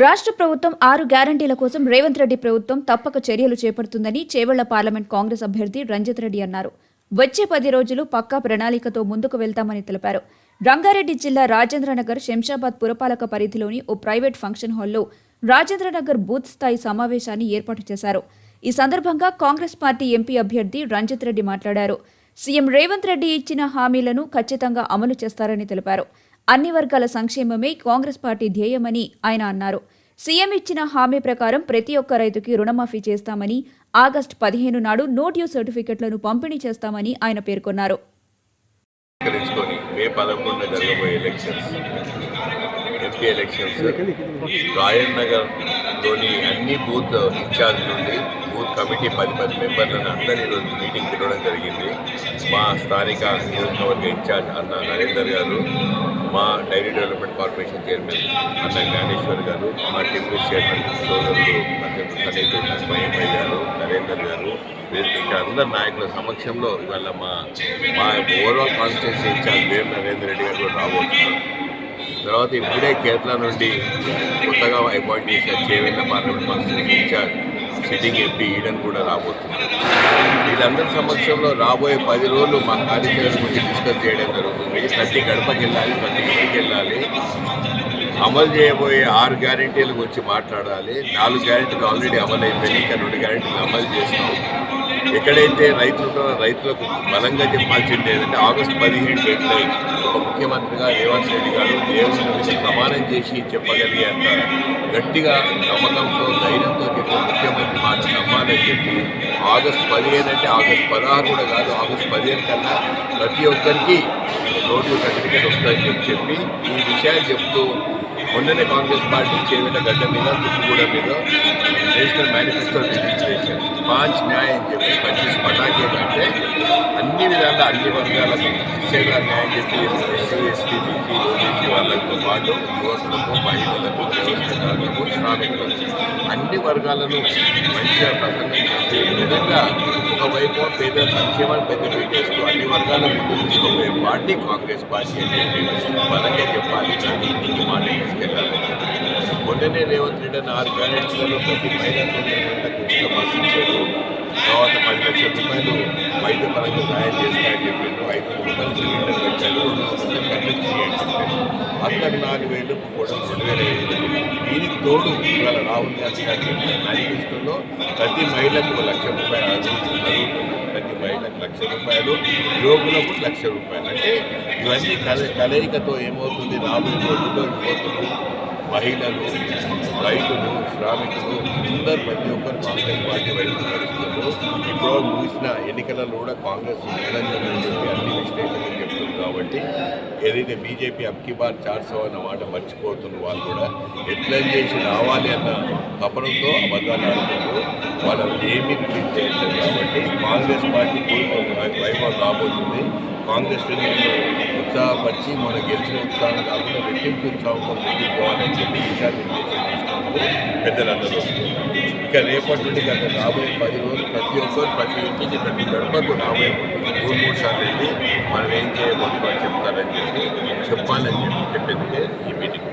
రాష్ట్ర ప్రభుత్వం 6 గ్యారంటీల కోసం రేవంత్ రెడ్డి ప్రభుత్వం తప్పక చర్యలు చేపడుతుందని చేవెళ్ల పార్లమెంట్ కాంగ్రెస్ అభ్యర్థి రంజిత్ రెడ్డి అన్నారు. వచ్చే 10 రోజులు పక్కా ప్రణాళికతో ముందుకు వెళ్తామని తెలిపారు. రంగారెడ్డి జిల్లా రాజేంద్రనగర్ శంషాబాద్ పురపాలక పరిధిలోని ఓ ప్రైవేట్ ఫంక్షన్ హాల్లో రాజేంద్రనగర్ బూత్ స్థాయి సమావేశాన్ని ఏర్పాటు చేశారు. ఈ సందర్భంగా కాంగ్రెస్ పార్టీ ఎంపీ అభ్యర్థి రంజిత్ రెడ్డి మాట్లాడారు. సీఎం రేవంత్ రెడ్డి ఇచ్చిన హామీలను ఖచ్చితంగా అమలు చేస్తారని తెలిపారు. అన్ని వర్గాల సంక్షేమమే కాంగ్రెస్ పార్టీ ధ్యేయమని ఆయన అన్నారు. సీఎం ఇచ్చిన హామీ ప్రకారం ప్రతి ఒక్క రైతుకి రుణమాఫీ చేస్తామని, ఆగస్టు 15 నాడు నో డ్యూ సర్టిఫికెట్లను పంపిణీ చేస్తామని ఆయన పేర్కొన్నారు. మే 11 జరగబోయే ఎంపీ ఎలక్షన్స్ రాయన్నగర్లోని అన్ని బూత్ ఇన్ఛార్జ్ నుండి బూత్ కమిటీ 10 మెంబర్లను అందరూ ఈరోజు మీటింగ్ పిలవడం జరిగింది. మా స్థానిక నియోజకవర్గ ఇన్ఛార్జ్ అన్న నరేందర్ గారు, మా డైరీ డెవలప్మెంట్ కార్పొరేషన్ చైర్మన్ అన్న జ్ఞానేశ్వర్ గారు, మా డిప్యూటీ చైర్మన్ సోదరులు సన్నిహితుడు స్వయంభై గారు, నరేందర్ గారు, ఇక్కడ అందరు నాయకుల సమక్షంలో ఇవాళ మా ఓవరాల్ కాన్స్టిట్యూన్సీ ఇన్ఛార్జ్ వేం నరేందర్ రెడ్డి గారు కూడా రాబోతున్నారు. తర్వాత ఇప్పుడే కేరళ నుండి కొత్తగా అపాయింట్ చేసిన Chevella parliament constituency incharge sitting MP ఈడన్ కూడా రాబోతున్నారు. వీళ్ళందరి సమక్షంలో రాబోయే 10 రోజులు మా కార్యాచరణ గురించి డిస్కస్ చేయడం జరుగుతుంది. ప్రతి గడపకి వెళ్ళాలి, ప్రతి ఇంటికి వెళ్ళాలి, అమలు చేయబోయే 6 గ్యారెంటీల గురించి మాట్లాడాలి. 4 గ్యారెంటీలు ఆల్రెడీ అమలు అయిపోయింది, ఇంకా 2 గ్యారెంటీలు అమలు చేస్తాం. ఎక్కడైతే రైతులు ఉంటారో రైతులకు బలంగా చెప్పాల్సింది ఏంటంటే ఆగస్టు 15 డెడ్లైన్ ఒక ముఖ్యమంత్రిగా రేవంత్ రెడ్డి గారు దేవుని ప్రమాణం చేసి చెప్పగలిగే అంత గట్టిగా నమ్మకంతో ధైర్యంతో చెప్పే ముఖ్యమంత్రి మాట నమ్మాలని చెప్పి ఆగస్టు 15 అంటే ఆగస్టు 16 కూడా కాదు, ఆగస్టు 15 కన్నా ప్రతి ఒక్కరికి రోడ్డు సర్టిఫికేట్ వస్తుందని చెప్పి ఈ విషయాలు చెప్తూ మొన్ననే కాంగ్రెస్ పార్టీ చేవెళ్ల గడ్డ మీద తుక్కుగూడ మీద నేషనల్ మేనిఫెస్టో రిలీజ్ చేశారు. 5 న్యాయం అని చెప్పి 25 పటాకీలు అంటే అన్ని విధాల అన్ని వర్గాలకు నిశ్చయంగా న్యాయం చెప్పి ఎస్సీ, ఎస్టీ, బీసీ, ఓబీసీ వాళ్ళతో పాటు యువకులకు, మహిళలకు, వ్యవస్థలకు, శ్రామికులకు అన్ని వర్గాలను మంచిగా ప్రసన్నం చేసే విధంగా ఒకవైపు పేద సంక్షేమాన్ని పెద్దపీట చేస్తూ అన్ని వర్గాలను ముందుకు తీసుకోబోయే పార్టీ కాంగ్రెస్ పార్టీ అని చెప్పి బలంగా చెప్పాలి, ఇంటికి మాట తీసుకెళ్ళాలి. మొన్ననే రేవంత్ రెడ్డి 6 గ్యారెంటీలలో ప్రతి మహిళా సోదరులకు ఉచిత బస్సు ఇచ్చారు. తర్వాత 10 లక్షల రూపాయలు వైద్య పరంగా సహాయం చేస్తాయని చెప్పారు. 500 రూపాయలు సిలిండర్ పెట్టారు. అక్కడ 4,000 కూడా 2,500. దీనికి తోడు ఇవాళ రాహుల్ గాంధీ గారి మేనిఫెస్టోలో ప్రతి మహిళకు 1,00,000 రూపాయలు అడుగుతున్నారు. ప్రతి మహిళకు 1,00,000 రూపాయలు, యువకులకు 1,00,000 రూపాయలు. అంటే ఇవన్నీ కలయికతో ఏమవుతుంది, రాబోయే రోజుల్లో యువకులు, మహిళలు, రైతులు, శ్రామికులు అందరు ప్రతి ఒక్కరు కాంగ్రెస్ పార్టీ వైపు నడుస్తున్నారు. ఇప్పుడు ముగిసిన ఎన్నికలలో కూడా కాంగ్రెస్ ఉందని చెప్పి అన్ని విశ్లేషణలు చెప్తుంది. కాబట్టి ఏదైతే బీజేపీ అబ్కి బార్ 400 అన్న మాట మర్చిపోతున్న వాళ్ళు కూడా ఎట్లా చేసి రావాలి అన్న తపనంతో అబద్ధాలు ఆడుతున్నారు. వాళ్ళు ఏమీ రిలీజ్ చేయట్లేదు. కాబట్టి కాంగ్రెస్ పార్టీ వైభవం రాబోతుంది. కాంగ్రెస్ ఉత్సాహపరిచి మన గెలిచిన ఉత్సాహం కాకుండా రెట్టింపు ఉత్సాహంతో ముందుకు పోవాలని చెప్పి దిశానిర్దేశం చేసినప్పుడు పెద్దలందరూ వస్తున్నారు. ఇక రేపటి నుండి గత రాబోయే 10 రోజులు ప్రతి ఒక్కరు ప్రతి ఇంటికి ప్రతి గడపకు రాబోయే 3 సార్లు వెళ్ళి మనం ఏం చేయబోతున్నాం చెప్తారని చెప్పి చెప్పాలని చెప్పేందుకే ఈ మీటింగ్.